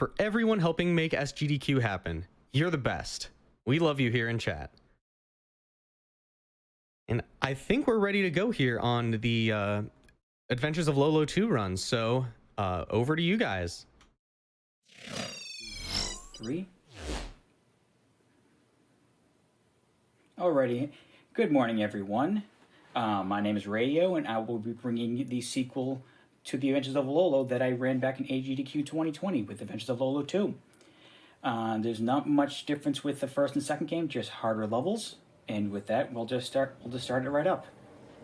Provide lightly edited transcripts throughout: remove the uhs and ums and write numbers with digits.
for everyone helping make SGDQ happen. You're the best. We love you here in chat. And I think we're ready to go here on the Adventures of Lolo 2 run. So over to you guys. 3. Alrighty. Good morning, everyone. My name is Rayeo, and I will be bringing you the sequel to the Adventures of Lolo that I ran back in AGDQ 2020 with Adventures of Lolo 2. There's not much difference with the first and second game, just harder levels. And with that, we'll just start it right up.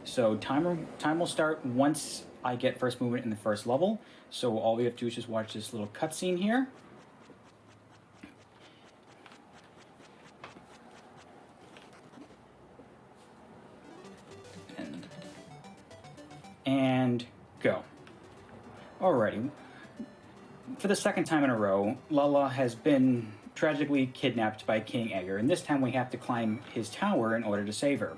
So time will start once I get first movement in the first level. So all we have to do is just watch this little cutscene here. And go. Alrighty. For the second time in a row, Lala has been tragically kidnapped by King Edgar, and this time we have to climb his tower in order to save her.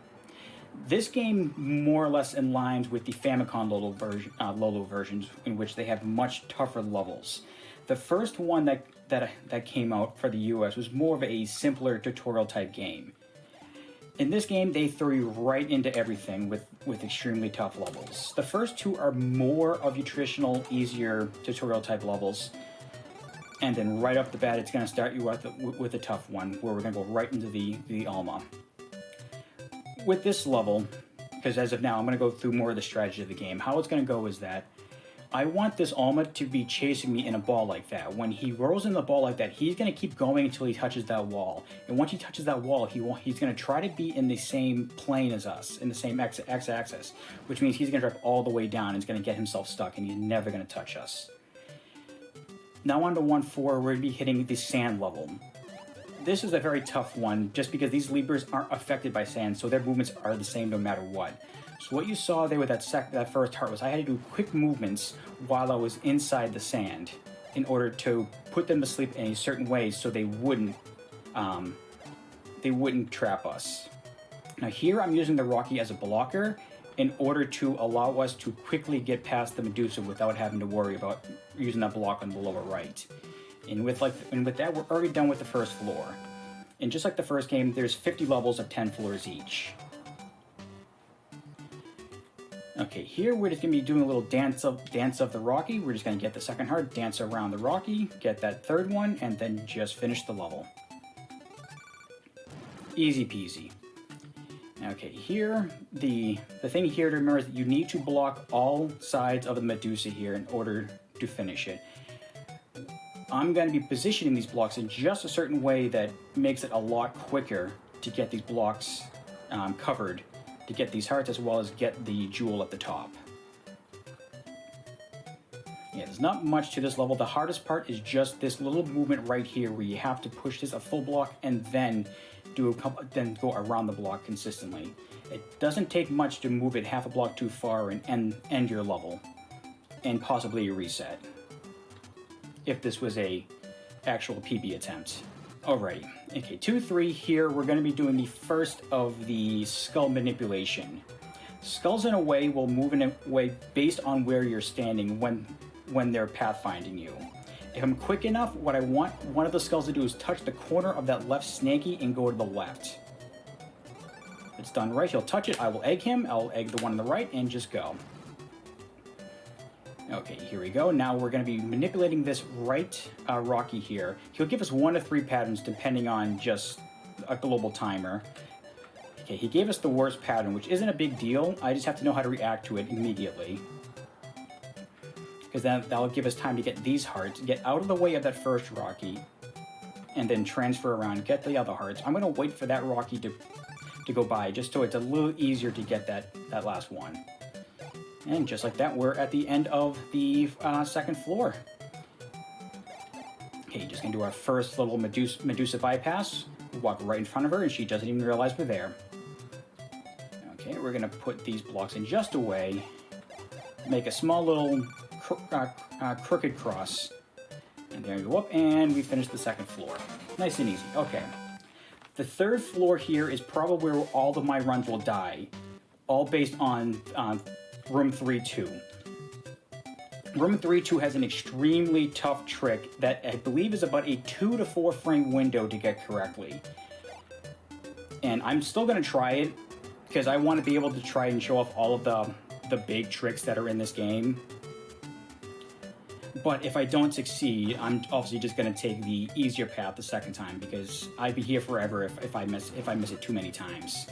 This game more or less aligns with the Famicom Lolo versions, in which they have much tougher levels. The first one that came out for the US was more of a simpler tutorial type game. In this game, they throw you right into everything with extremely tough levels. The first two are more of your traditional, easier tutorial type levels. And then right off the bat, it's going to start you with a tough one, where we're going to go right into the Alma. With this level, because as of now, I'm going to go through more of the strategy of the game. How it's going to go is that I want this Alma to be chasing me in a ball like that. When he rolls in the ball like that, he's going to keep going until he touches that wall. And once he touches that wall, he's going to try to be in the same plane as us, in the same x-axis, which means he's going to drop all the way down and he's going to get himself stuck, and he's never going to touch us. Now on to 1-4, we're going to be hitting the sand level. This is a very tough one, just because these Libras aren't affected by sand, so their movements are the same no matter what. So what you saw there with that first heart was I had to do quick movements while I was inside the sand in order to put them to sleep in a certain way so they wouldn't trap us. Now here I'm using the Rocky as a blocker in order to allow us to quickly get past the Medusa without having to worry about using that block on the lower right. And with that, we're already done with the first floor. And just like the first game, there's 50 levels of 10 floors each. Okay, here we're just going to be doing a little dance of the Rocky. We're just going to get the second heart, dance around the Rocky, get that third one, and then just finish the level. Easy peasy. Okay, here, the thing here to remember is that you need to block all sides of the Medusa here in order to finish it. I'm going to be positioning these blocks in just a certain way that makes it a lot quicker to get these blocks covered, to get these hearts as well as get the jewel at the top. Yeah, there's not much to this level. The hardest part is just this little movement right here where you have to push this a full block and then go around the block consistently. It doesn't take much to move it half a block too far and end your level, and possibly a reset, if this was a actual PB attempt. Alrighty, okay, 2-3 here, we're going to be doing the first of the skull manipulation. Skulls in a way will move in a way based on where you're standing when they're pathfinding you. If I'm quick enough, what I want one of the skulls to do is touch the corner of that left snaky and go to the left. If it's done right, he'll touch it, I will egg him, I'll egg the one on the right, and just go. Okay, here we go. Now we're going to be manipulating this right Rocky here. He'll give us 1 of 3 patterns depending on just a global timer. Okay, he gave us the worst pattern, which isn't a big deal. I just have to know how to react to it immediately, because that'll give us time to get these hearts, get out of the way of that first Rocky, and then transfer around, get the other hearts. I'm going to wait for that Rocky to go by, just so it's a little easier to get that last one. And just like that, we're at the end of the second floor. Okay, just gonna do our first little Medusa bypass. We walk right in front of her, and she doesn't even realize we're there. Okay, we're gonna put these blocks in just a way, make a small little crooked cross, and there we go up, and we finish the second floor. Nice and easy. Okay, the third floor here is probably where all of my runs will die, all based on room 3-2. Room 3-2 has an extremely tough trick that I believe is about a 2 to 4 frame window to get correctly. And I'm still going to try it because I want to be able to try and show off all of the big tricks that are in this game. But if I don't succeed, I'm obviously just going to take the easier path the second time because I'd be here forever if I miss it too many times.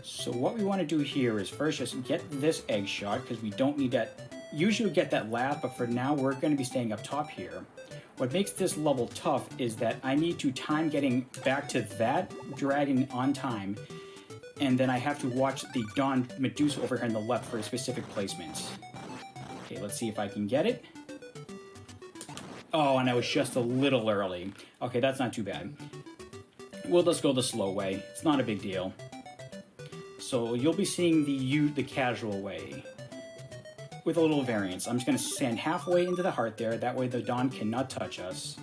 So what we want to do here is first just get this egg shot because we don't need that. Usually we get that last, but for now we're going to be staying up top here. What makes this level tough is that I need to time getting back to that dragon on time, and then I have to watch the Dawn Medusa over here on the left for a specific placement. Okay, let's see if I can get it. Oh, and I was just a little early. Okay, that's not too bad. We'll just go the slow way. It's not a big deal. So you'll be seeing the casual way with a little variance. I'm just going to stand halfway into the heart there. That way the Dawn cannot touch us.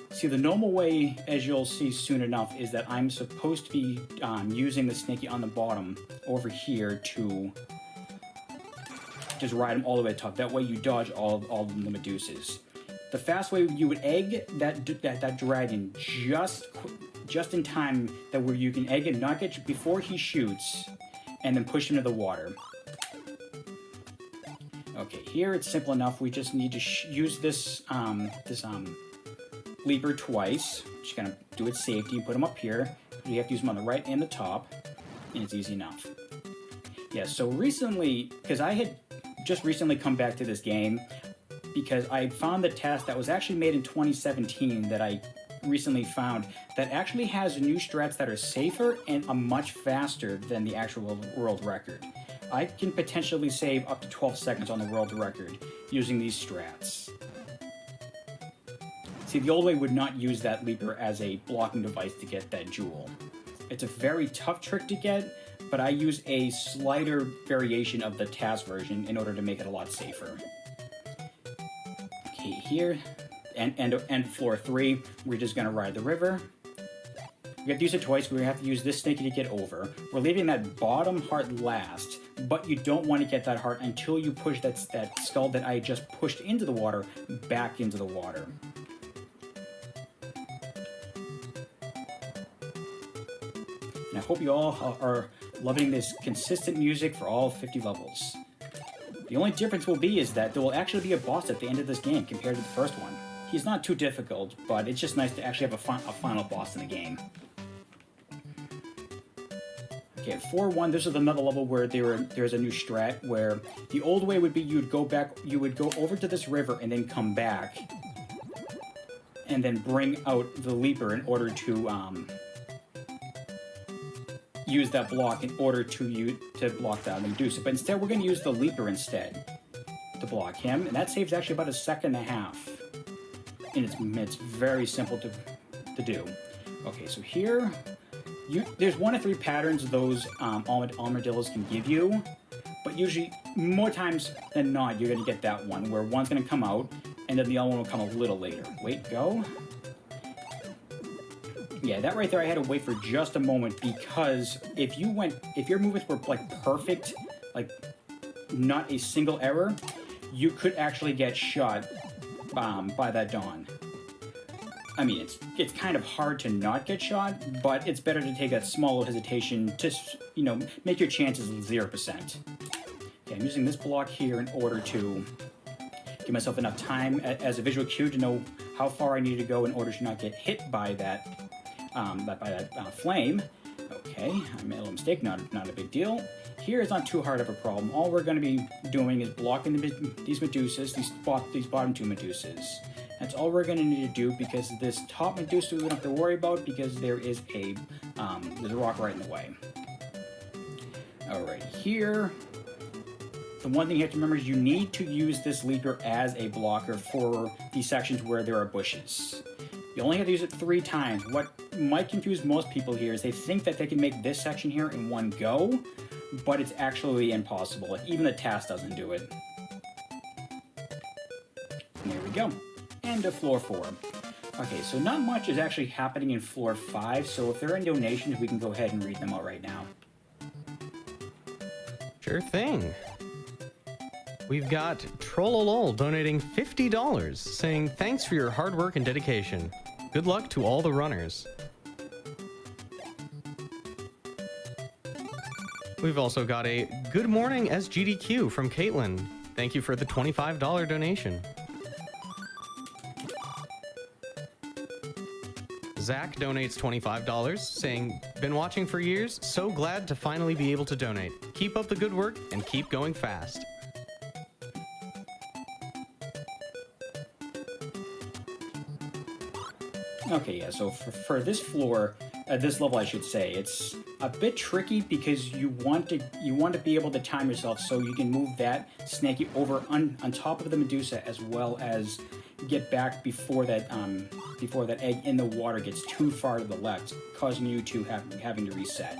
See, the normal way, as you'll see soon enough, is that I'm supposed to be using the Snaky on the bottom over here to just ride him all the way to the top. That way you dodge all of the Medusas. The fast way you would egg that dragon just in time that where you can egg it, knock it before he shoots, and then push him to the water. Okay, here it's simple enough. We just need to use this leaper twice. Just gonna do it safety. Put him up here. We have to use him on the right and the top, and it's easy enough. Yeah. So recently, because I had just recently come back to this game, because I found the test that was actually made in 2017 that I recently found that actually has new strats that are safer and are much faster than the actual world record. I can potentially save up to 12 seconds on the world record using these strats. See, the old way would not use that leaper as a blocking device to get that jewel. It's a very tough trick to get, but I use a slighter variation of the TAS version in order to make it a lot safer. Okay, here, and floor 3, we're just gonna ride the river. We have to use it twice. We have to use this Snaky to get over. We're leaving that bottom heart last, but you don't want to get that heart until you push that skull that I just pushed into the water back into the water. And I hope you all are loving this consistent music for all 50 levels. The only difference will be is that there will actually be a boss at the end of this game compared to the first one. He's not too difficult, but it's just nice to actually have a final boss in the game. Okay, at 4-1, this is another level where there's a new strat where the old way would be you would go over to this river and then come back and then bring out the leaper in order to use that block in order to block the Medusa. But instead, we're going to use the leaper instead to block him, and that saves actually about a second and a half. And it's very simple to do. Okay, so here, there's 1 of 3 patterns those armadillos can give you, but usually, more times than not, you're going to get that one, where one's going to come out, and then the other one will come a little later. Wait, go. Yeah, that right there, I had to wait for just a moment, because if your movements were, like, perfect, like, not a single error, you could actually get shot by that Dawn. I mean, it's kind of hard to not get shot, but it's better to take a small hesitation to, make your chances 0%. Okay, I'm using this block here in order to give myself enough time as a visual cue to know how far I need to go in order to not get hit by that flame. Okay, I made a little mistake, not a big deal. Here is not too hard of a problem. All we're going to be doing is blocking these Medusas, these bottom 2 Medusas. That's all we're going to need to do, because this top Medusa we don't have to worry about because there's a rock right in the way. Alright, here, the one thing you have to remember is you need to use this leaper as a blocker for these sections where there are bushes. You only have to use it 3 times. What might confuse most people here is they think that they can make this section here in one go, but it's actually impossible. Like, even the TAS doesn't do it. And there we go. End of floor 4. Okay, so not much is actually happening in floor 5, so if there are donations, we can go ahead and read them out right now. Sure thing. We've got Trollolol donating $50, saying thanks for your hard work and dedication. Good luck to all the runners. We've also got a good morning SGDQ from Caitlin. Thank you for the $25 donation. Zach donates $25, saying, been watching for years, so glad to finally be able to donate. Keep up the good work and keep going fast. Okay, yeah, so for this floor, this level I should say, it's a bit tricky because you want to be able to time yourself so you can move that snaky over on top of the Medusa as well as get back before that egg in the water gets too far to the left, causing you to having to reset.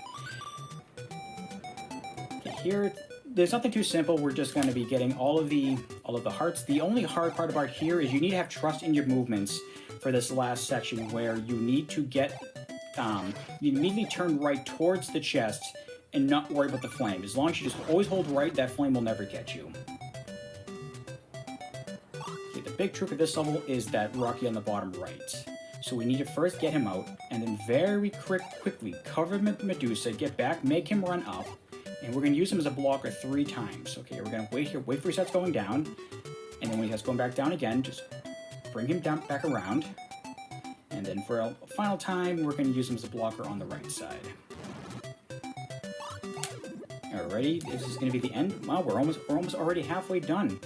Okay, here there's nothing too simple. We're just going to be getting all of the hearts. The only hard part about here is you need to have trust in your movements for this last section where you need to get you immediately turn right towards the chest and not worry about the flame. As long as you just always hold right, that flame will never get you. Okay, the big trick of this level is that Rocky on the bottom right. So we need to first get him out, and then very quickly cover him with Medusa, get back, make him run up, and we're going to use him as a blocker 3 times. Okay, we're going to wait here, wait for his sets going down, and then when he has going back down again, just bring him down back around. And then for a final time, we're going to use him as a blocker on the right side. Alrighty, this is going to be the end. Wow, we're almost already halfway done.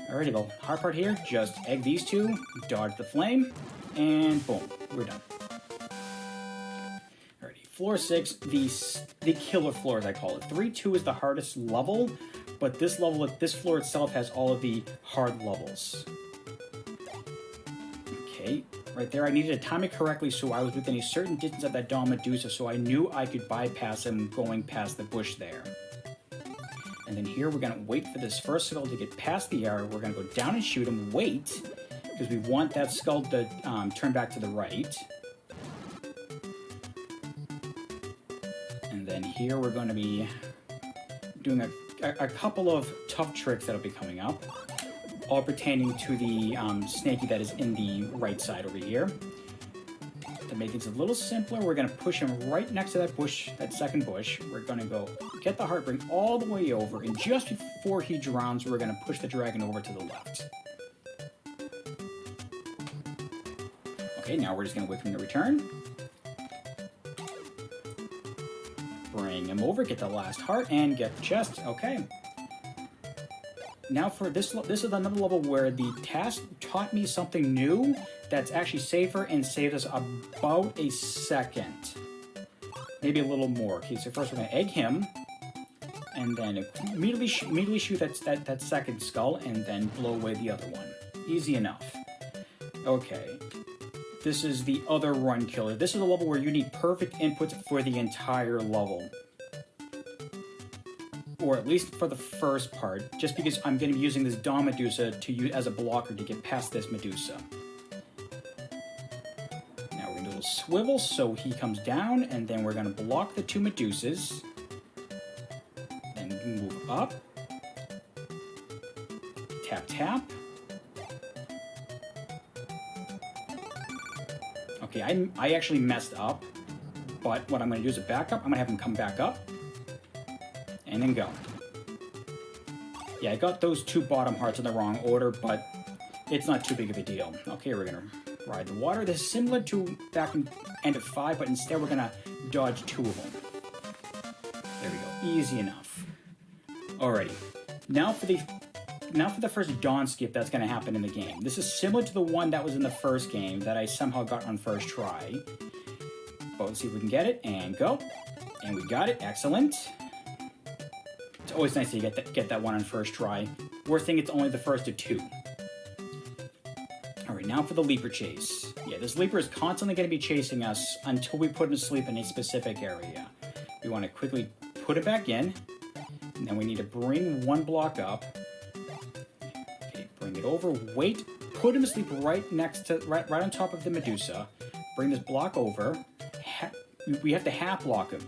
Alrighty, the hard part here, just egg these two, dodge the flame, and boom, we're done. Alrighty, floor 6, the killer floor as I call it. 3-2 is the hardest level, but this floor itself has all of the hard levels. Okay. Right there, I needed to time it correctly so I was within a certain distance of that Dawn Medusa so I knew I could bypass him going past the bush there. And then here we're going to wait for this first skull to get past the area. We're going to go down and shoot him, wait, because we want that skull to turn back to the right. And then here we're going to be doing a couple of tough tricks that'll be coming up, all pertaining to the snaky that is in the right side over here. To make things a little simpler, we're going to push him right next to that bush, that second bush. We're going to go get the heart, bring all the way over, and just before he drowns, we're going to push the dragon over to the left. Okay, now we're just going to wait for him to return. Bring him over, get the last heart, and get the chest. Okay. Now for this is another level where the task taught me something new that's actually safer and saved us about a second. Maybe a little more. Okay, so first we're going to egg him, and then immediately shoot that second skull, and then blow away the other one. Easy enough. Okay. This is the other run killer. This is a level where you need perfect inputs for the entire level. Or at least for the first part, just because I'm going to be using this Dawn Medusa to use as a blocker to get past this Medusa. Now we're going to do a little swivel so he comes down, and then we're going to block the 2 Medusas. Then move up. Tap, tap. Okay, I actually messed up, but what I'm going to do is a backup. I'm going to have him come back up. And then go. Yeah, I got those 2 bottom hearts in the wrong order, but it's not too big of a deal. Okay, we're gonna ride the water. This is similar to back in end of 5, but instead we're gonna dodge 2 of them. There we go. Easy enough. Alrighty. Now for the first Dawn skip that's gonna happen in the game. This is similar to the one that was in the first game that I somehow got on first try. But let's see if we can get it, and go. And we got it. Excellent. It's always nice to get that one on first try. Worst thing, it's only the first of 2. Alright, now for the Leaper chase. Yeah, this Leaper is constantly going to be chasing us until we put him to sleep in a specific area. We want to quickly put it back in, and then we need to bring 1 block up. Okay, bring it over, wait, put him to sleep right on top of the Medusa. Bring this block over. We have to half block him.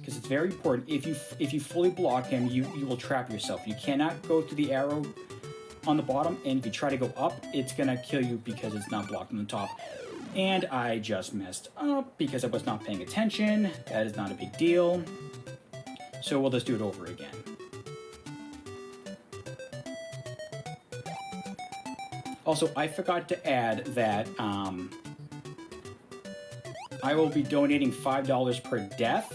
because it's very important. If you fully block him, you will trap yourself. You cannot go through the arrow on the bottom, and if you try to go up, it's gonna kill you because it's not blocked on the top. And I just messed up because I was not paying attention. That is not a big deal. So we'll just do it over again. Also, I forgot to add that I will be donating $5 per death.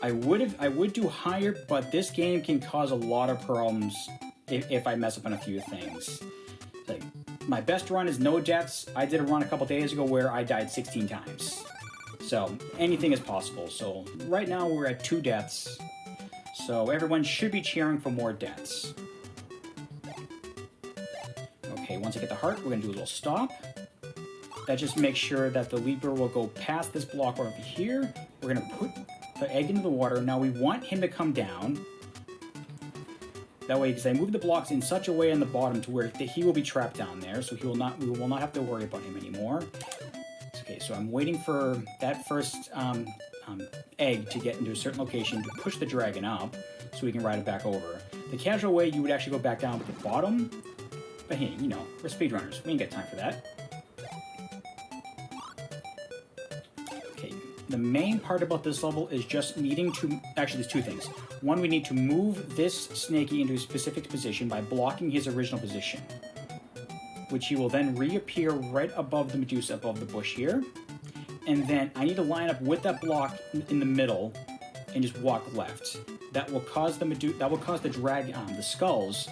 I would do higher, but this game can cause a lot of problems if I mess up on a few things. Like, my best run is no deaths. I did a run a couple days ago where I died 16 times. So anything is possible. So right now we're at 2 deaths. So everyone should be cheering for more deaths. Okay, once I get the heart, we're gonna do a little stop. That just makes sure that the leaper will go past this block over here. We're gonna put the egg into the water. Now we want him to come down. That way, because I move the blocks in such a way on the bottom to where he will be trapped down there, so we will not have to worry about him anymore. Okay, so I'm waiting for that first egg to get into a certain location to push the dragon up, so we can ride it back over. The casual way, you would actually go back down to the bottom, but hey, you know, we're speedrunners. We ain't got time for that. Okay, the main part about this level is just needing to... Actually, there's 2 things. One, we need to move this Snaky into a specific position by blocking his original position, which he will then reappear right above the Medusa, above the bush here. And then I need to line up with that block in the middle and just walk left. That will cause the the skulls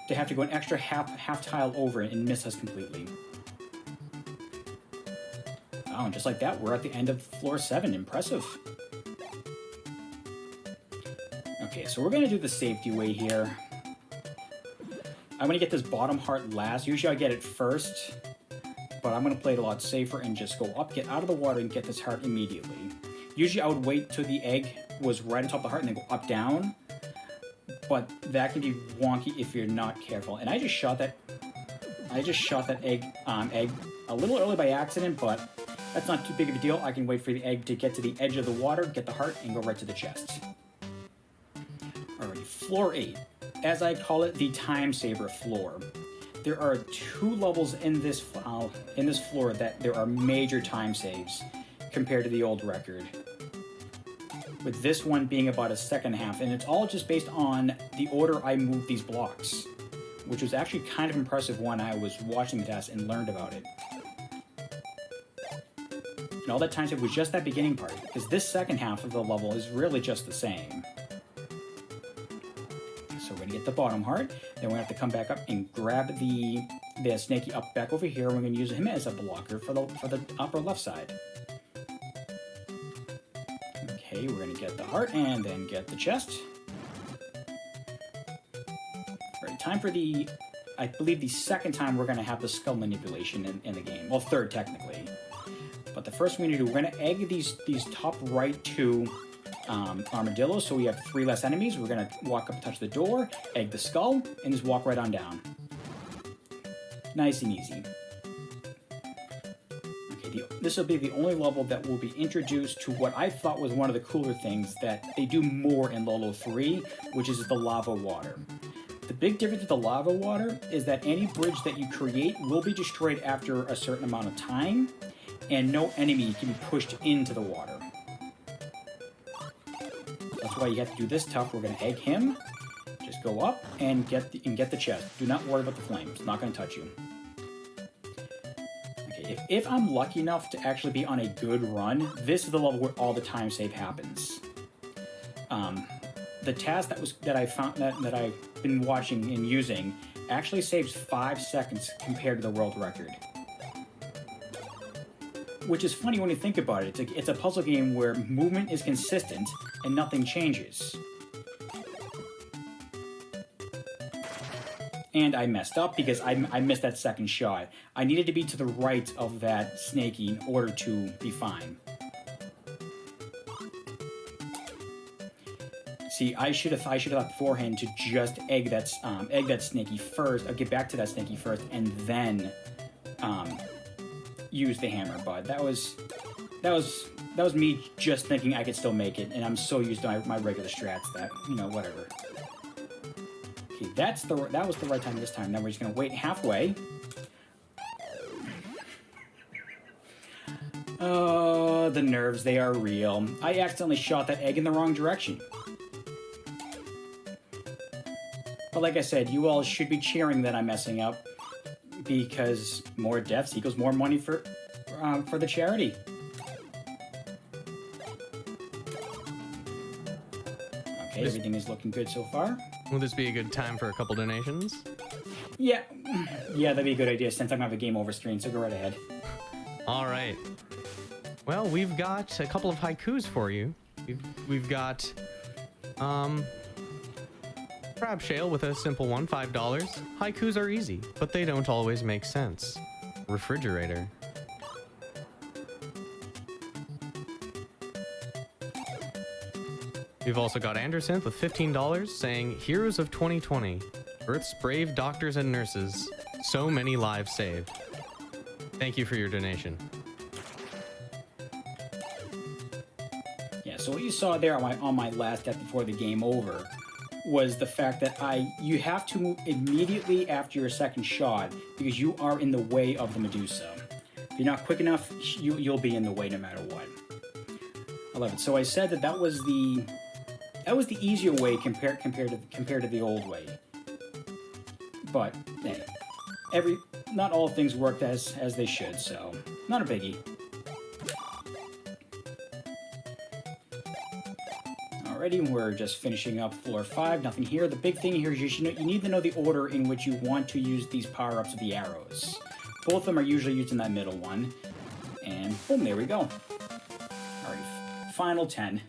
to have to go an extra half tile over it and miss us completely. Oh, and just like that, we're at the end of floor 7. Impressive. Okay, so we're gonna do the safety way here. I'm gonna get this bottom heart last. Usually I get it first, but I'm gonna play it a lot safer and just go up, get out of the water, and get this heart immediately. Usually I would wait till the egg was right on top of the heart and then go up, down, but that can be wonky if you're not careful. And I just shot that egg a little early by accident, but that's not too big of a deal. I can wait for the egg to get to the edge of the water, get the heart, and go right to the chest. Alrighty, floor 8. As I call it, the time saver floor. There are 2 levels in this floor that there are major time saves compared to the old record, with this one being about a second half, and it's all just based on the order I moved these blocks, which was actually kind of impressive when I was watching the test and learned about it. And all that time save was just that beginning part, because this second half of the level is really just the same. So we're gonna get the bottom heart, then we're gonna have to come back up and grab the Snaky up back over here. We're gonna use him as a blocker for the upper left side. Okay, we're gonna get the heart and then get the chest. Alright, time for I believe the second time we're gonna have the skull manipulation in the game. Well, third technically. But the first thing we need to do, we're gonna egg these top right 2 armadillos, so we have 3 less enemies. We're gonna walk up, touch the door, egg the skull, and just walk right on down. Nice and easy. Okay, this will be the only level that will be introduced to what I thought was one of the cooler things that they do more in Lolo 3, which is the lava water. The big difference with the lava water is that any bridge that you create will be destroyed after a certain amount of time, and no enemy can be pushed into the water. That's why you have to do this tough. We're going to egg him, just go up and get the chest. Do not worry about the flames. It's not going to touch you. Okay, if I'm lucky enough to actually be on a good run, this is the level where all the time save happens. The task that I've been watching and using actually saves 5 seconds compared to the world record. Which is funny when you think about it. It's a puzzle game where movement is consistent and nothing changes. And I messed up because I missed that second shot. I needed to be to the right of that Snaky in order to be fine. See, I should have thought beforehand to just egg that Snaky first, or get back to that Snaky first, and then use the hammer. But that was that was me just thinking I could still make it, and I'm so used to my regular strats that, you know, whatever. Okay, that was the right time this time. Now we're just gonna wait halfway. Oh, the nerves, they are real. I accidentally shot that egg in the wrong direction. But like I said, you all should be cheering that I'm messing up, because more deaths equals more money for the charity. Okay, everything is looking good so far. Will this be a good time for a couple donations? Yeah, that'd be a good idea since I'm gonna have a game over screen, so go right ahead. All right. Well, we've got a couple of haikus for you. We've got crab shale with a simple one, $5. Haikus are easy, but they don't always make sense. Refrigerator. We've also got Anderson with $15 saying, Heroes of 2020, Earth's brave doctors and nurses, so many lives saved. Thank you for your donation. Yeah, so what you saw there on my last death before the game over was the fact that you have to move immediately after your second shot because you are in the way of the Medusa. If you're not quick enough, you'll be in the way no matter what. I love it. So I said that was the easier way compared to the old way. But hey, not all things worked as they should, so not a biggie. Alrighty, we're just finishing up floor 5. Nothing here. The big thing here is you need to know the order in which you want to use these power-ups of the arrows. Both of them are usually used in that middle one. And boom, there we go. Alright, final 10.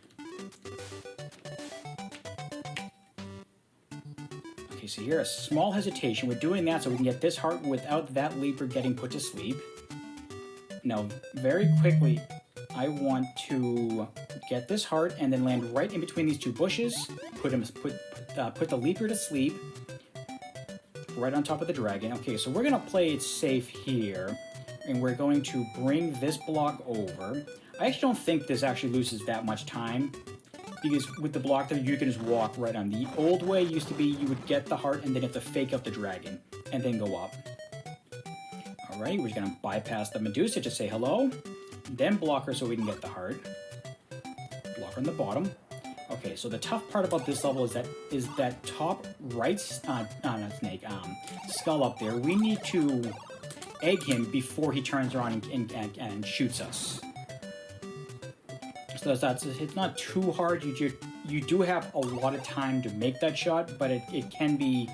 Okay, so here a small hesitation. We're doing that so we can get this heart without that leaper getting put to sleep. Now, very quickly, I want to get this heart and then land right in between these two bushes. Put the leaper to sleep. Right on top of the dragon. Okay, so we're gonna play it safe here, and we're going to bring this block over. I actually don't think this actually loses that much time, because with the block there, you can just walk right on. The old way used to be you would get the heart and then have to fake up the dragon, and then go up. Alright, we're just gonna bypass the Medusa, just say hello, then block her so we can get the heart. Block her on the bottom. Okay, so the tough part about this level is that top right, skull up there. We need to egg him before he turns around and shoots us. So it's not too hard. You do have a lot of time to make that shot, but it can be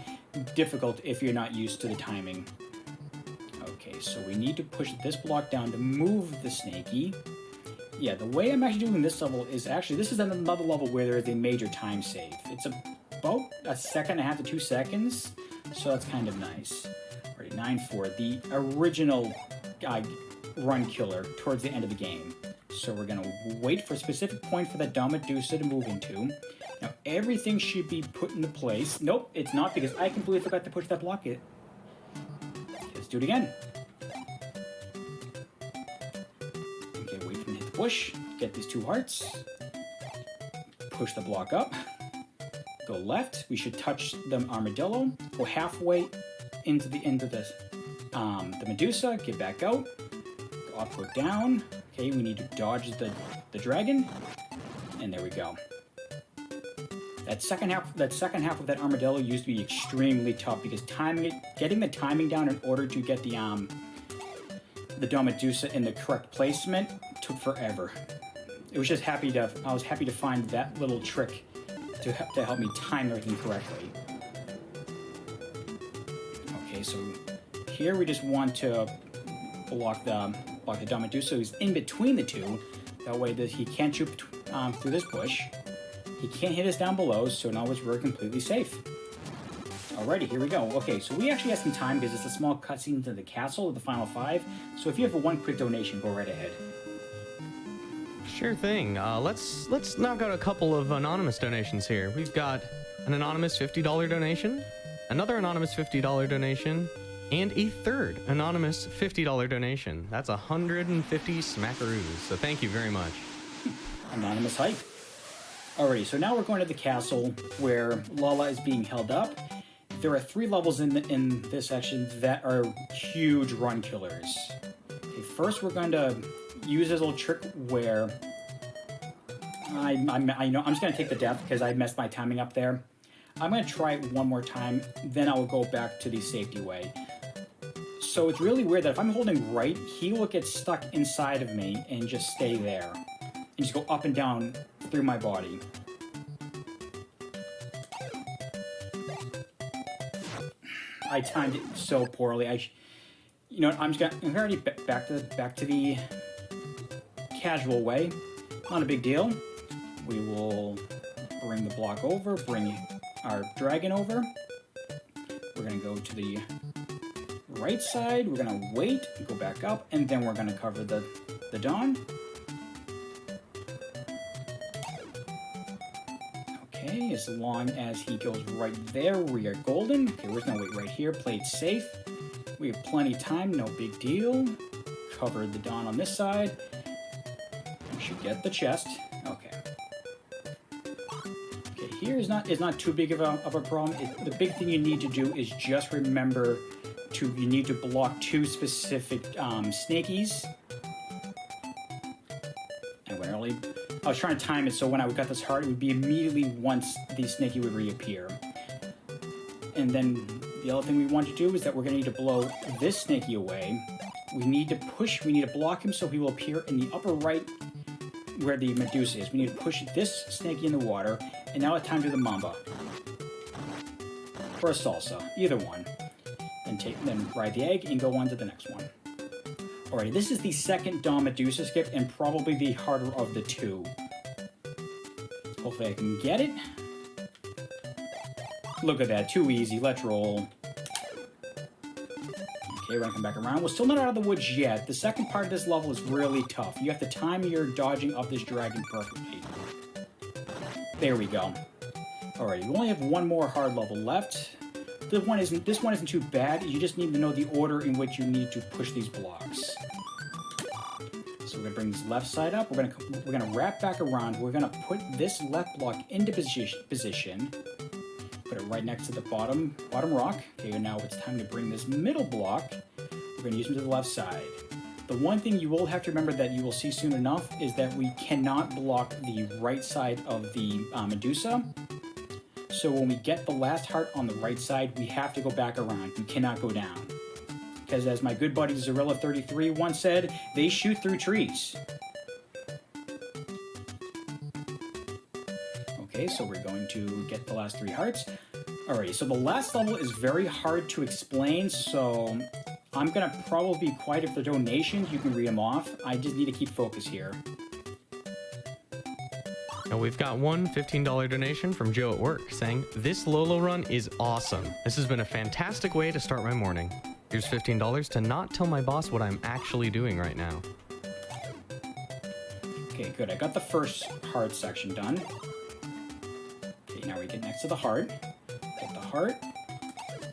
difficult if you're not used to the timing. Okay, so we need to push this block down to move the snaky. Yeah, the way I'm actually doing this level is this is another level where there is a major time save. It's about 1.5 seconds to 2 seconds, so that's kind of nice. Alright, 9-4, the original run killer towards the end of the game. So we're gonna wait for a specific point for that Medusa to move into. Now everything should be put into place. Nope, it's not, because I completely forgot to push that block. Let's do it again. Push, get these 2 hearts, push the block up, go left, we should touch the armadillo, go halfway into the Medusa, get back out, go up, go down, okay, we need to dodge the dragon, and there we go. That second half of that armadillo used to be extremely tough, because getting the timing down in order to get the Medusa in the correct placement took forever. I was happy to find that little trick to help me time everything correctly. Okay, so here we just want to block the Medusa who's in between the two. That way that he can't shoot through this bush. He can't hit us down below, so now we're completely safe. Alrighty, here we go. Okay, so we actually have some time because it's a small cutscene to the castle of the final 5. So if you have one quick donation, go right ahead. Sure thing. Let's knock out a couple of anonymous donations here. We've got an anonymous $50 donation, another anonymous $50 donation, and a third anonymous $50 donation. That's 150 smackaroos. So thank you very much. Anonymous hype. Alrighty, so now we're going to the castle where Lala is being held up. There are 3 levels in this section that are huge run killers. Okay, first we're going to use this little trick where I know I'm just going to take the death because I messed my timing up there. I'm going to try it one more time, then I will go back to the safety way. So it's really weird that if I'm holding right, he will get stuck inside of me and just stay there. And just go up and down through my body. I timed it so poorly. You know, I'm already back to the casual way. Not a big deal. We will bring the block over, bring our dragon over. We're gonna go to the right side. We're gonna wait, go back up, and then we're gonna cover the dawn. Okay, as long as he goes right there, we are golden. Okay, we're gonna wait right here, play it safe. We have plenty of time, no big deal. Cover the dawn on this side. We should get the chest. Okay. Okay, here is not too big of a problem. The big thing you need to do is just remember you need to block 2 specific snakies. And I was trying to time it so when I got this heart, it would be immediately once the snaky would reappear. And then the other thing we want to do is that we're going to need to blow this snaky away. We need to block him so he will appear in the upper right where the Medusa is. We need to push this snaky in the water, and now it's time to do the Mamba. Or a Salsa, either one. Then ride the egg and go on to the next one. Alright, this is the second Dawn Medusa skip and probably the harder of the 2. Hopefully I can get it. Look at that, too easy. Let's roll. Okay, we're gonna come back around. We're still not out of the woods yet. The second part of this level is really tough. You have to time your dodging of this dragon perfectly. There we go. Alright, we only have one more hard level left. This one isn't too bad. You just need to know the order in which you need to push these blocks. So we're gonna bring this left side up. We're gonna wrap back around. We're gonna put this left block into position. Put it right next to the bottom rock. Okay, and now it's time to bring this middle block. We're gonna use them to the left side. The one thing you will have to remember that you will see soon enough is that we cannot block the right side of the Medusa. So when we get the last heart on the right side, we have to go back around. We cannot go down. Because as my good buddy Zorilla33 once said, they shoot through trees. Okay, so we're going to get the last 3 hearts. Alrighty, so the last level is very hard to explain, so I'm going to probably be quiet. If they're donations, you can read them off. I just need to keep focus here. Now we've got one $15 donation from Joe at work saying, "This Lolo run is awesome. This has been a fantastic way to start my morning. Here's $15 to not tell my boss what I'm actually doing right now." Okay, good. I got the first heart section done. Okay, now we get next to the heart. Get the heart.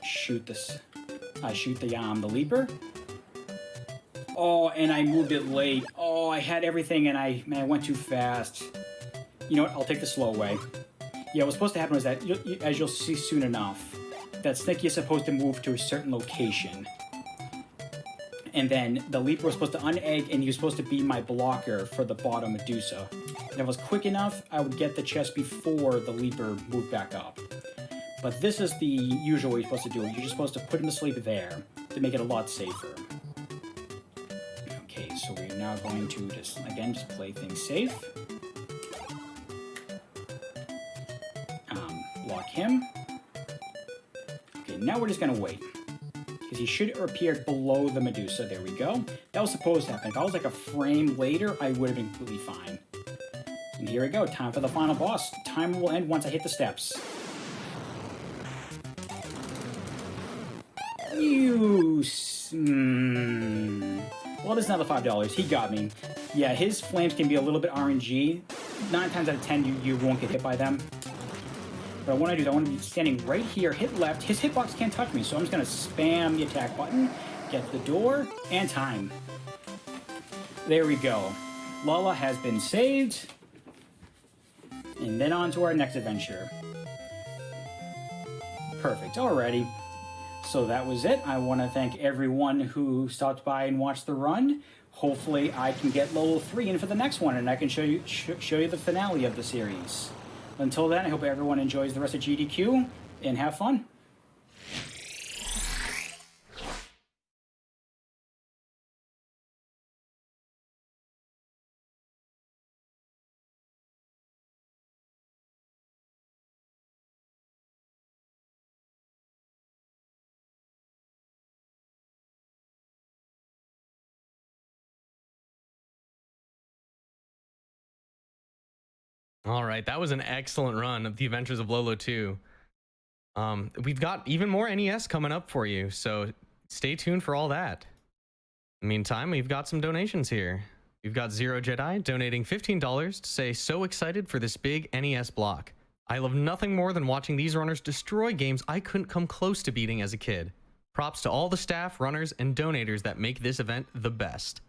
Shoot this. Shoot the leaper. Oh, and I moved it late. Oh, I had everything and I went too fast. You know what? I'll take the slow way. Yeah, what's supposed to happen is that, as you'll see soon enough, that Snaky is supposed to move to a certain location. And then the Leaper was supposed to unegg, and he was supposed to be my blocker for the bottom Medusa. And if I was quick enough, I would get the chest before the Leaper moved back up. But this is the usual way you're supposed to do it. You're just supposed to put him to sleep there to make it a lot safer. Okay, so we're now going to just play things safe. Block him. Okay, now we're just gonna wait. Because he should appear below the Medusa. There we go. That was supposed to happen. If I was like a frame later, I would have been completely fine. And here we go. Time for the final boss. Time will end once I hit the steps. Well, this is another $5. He got me. Yeah, his flames can be a little bit RNG. 9 times out of 10, you won't get hit by them. What I want to do is I want to be standing right here, hit left. His hitbox can't touch me, so I'm just going to spam the attack button, get the door, and time. There we go. Lala has been saved. And then on to our next adventure. Perfect. Alrighty. So that was it. I want to thank everyone who stopped by and watched the run. Hopefully I can get level 3 in for the next one and I can show you the finale of the series. Until then, I hope everyone enjoys the rest of GDQ and have fun. All right, that was an excellent run of the Adventures of Lolo 2. We've got even more NES coming up for you, so stay tuned for all that. In the meantime, we've got some donations here. We've got Zero Jedi donating $15 to say, so excited for this big NES block. I love nothing more than watching these runners destroy games I couldn't come close to beating as a kid. Props to all the staff, runners, and donators that make this event the best.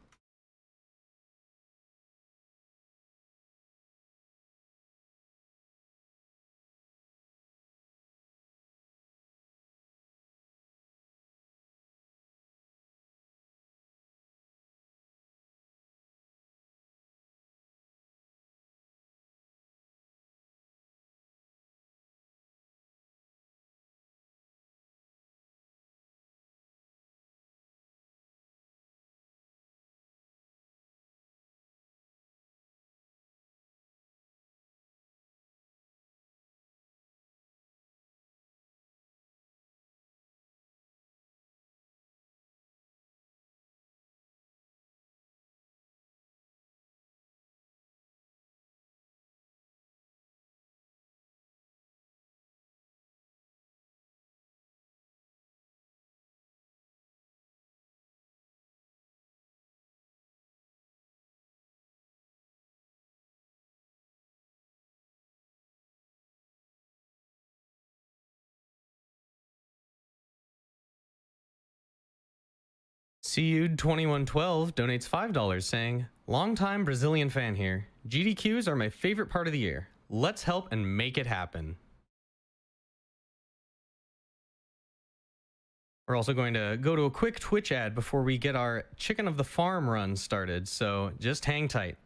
CU2112 donates $5 saying, longtime Brazilian fan here. GDQs are my favorite part of the year. Let's help and make it happen. We're also going to go to a quick Twitch ad before we get our Chicken of the Farm run started, so just hang tight.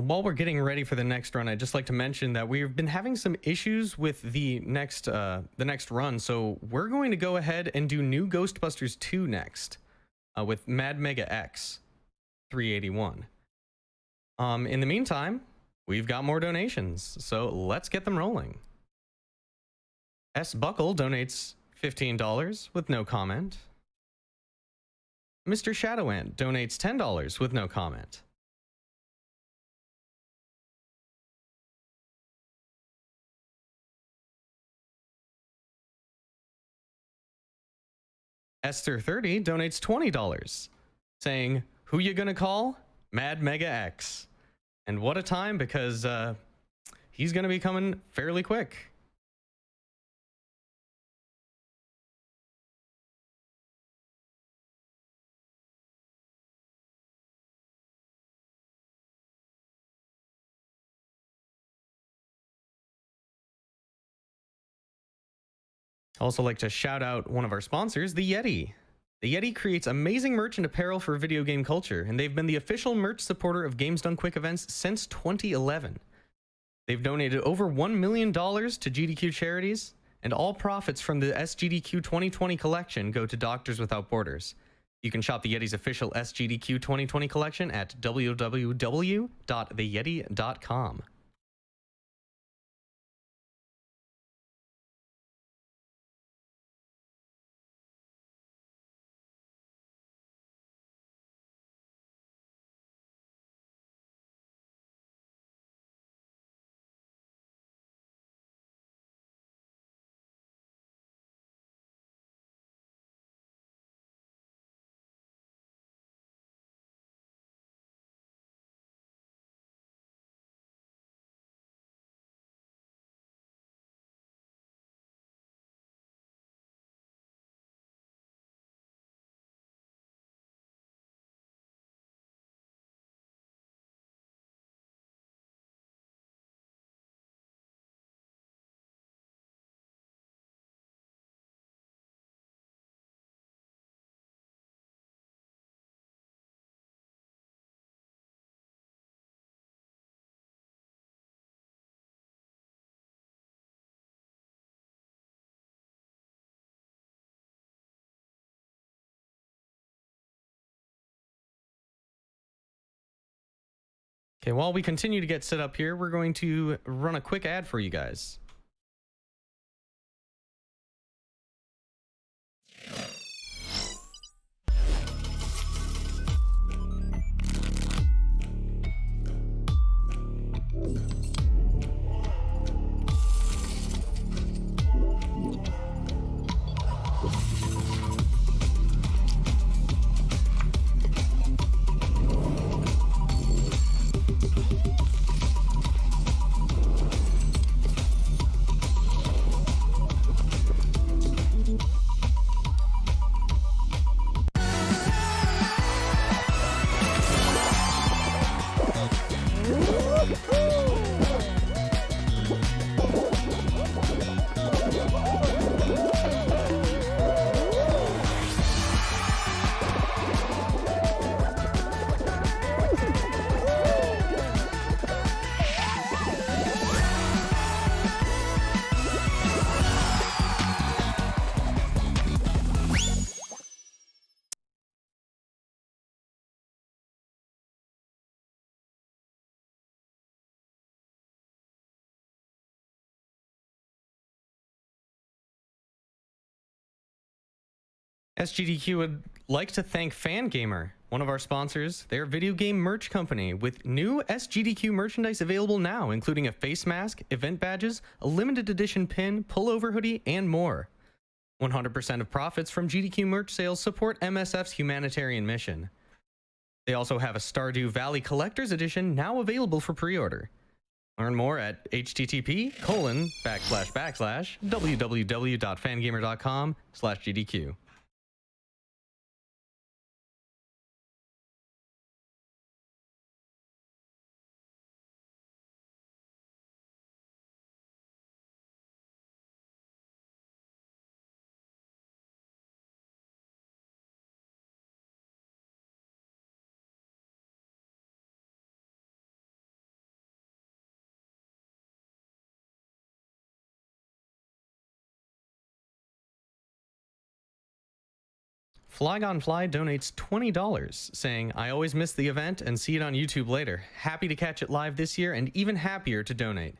While we're getting ready for the next run, I'd just like to mention that we've been having some issues with the next run, so we're going to go ahead and do New Ghostbusters 2 next, with Mad Mega X 381. In the meantime, we've got more donations, so let's get them rolling. S. Buckle donates $15 with no comment. Mr. Shadowant donates $10 with no comment. Esther30 donates $20, saying, "Who you gonna call? Mad Mega X." And what a time, because he's gonna be coming fairly quick. I also like to shout out one of our sponsors, the Yeti. The Yeti creates amazing merch and apparel for video game culture, and they've been the official merch supporter of Games Done Quick events since 2011. They've donated over $1 million to GDQ charities, and all profits from the SGDQ 2020 collection go to Doctors Without Borders. You can shop the Yeti's official SGDQ 2020 collection at www.theyeti.com. Okay, while we continue to get set up here, we're going to run a quick ad for you guys. SGDQ would like to thank Fangamer, one of our sponsors. They're a video game merch company with new SGDQ merchandise available now, including a face mask, event badges, a limited edition pin, pullover hoodie, and more. 100% of profits from GDQ merch sales support MSF's humanitarian mission. They also have a Stardew Valley Collector's Edition now available for pre-order. Learn more at http://www.fangamer.com/GDQ. Flygonfly donates $20, saying, I always miss the event and see it on YouTube later. Happy to catch it live this year and even happier to donate.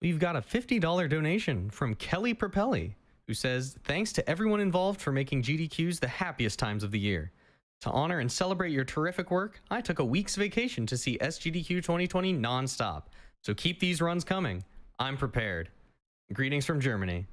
We've got a $50 donation from Kelly Propelli, who says, thanks to everyone involved for making GDQs the happiest times of the year. To honor and celebrate your terrific work, I took a week's vacation to see SGDQ 2020 nonstop. So keep these runs coming. I'm prepared. Greetings from Germany.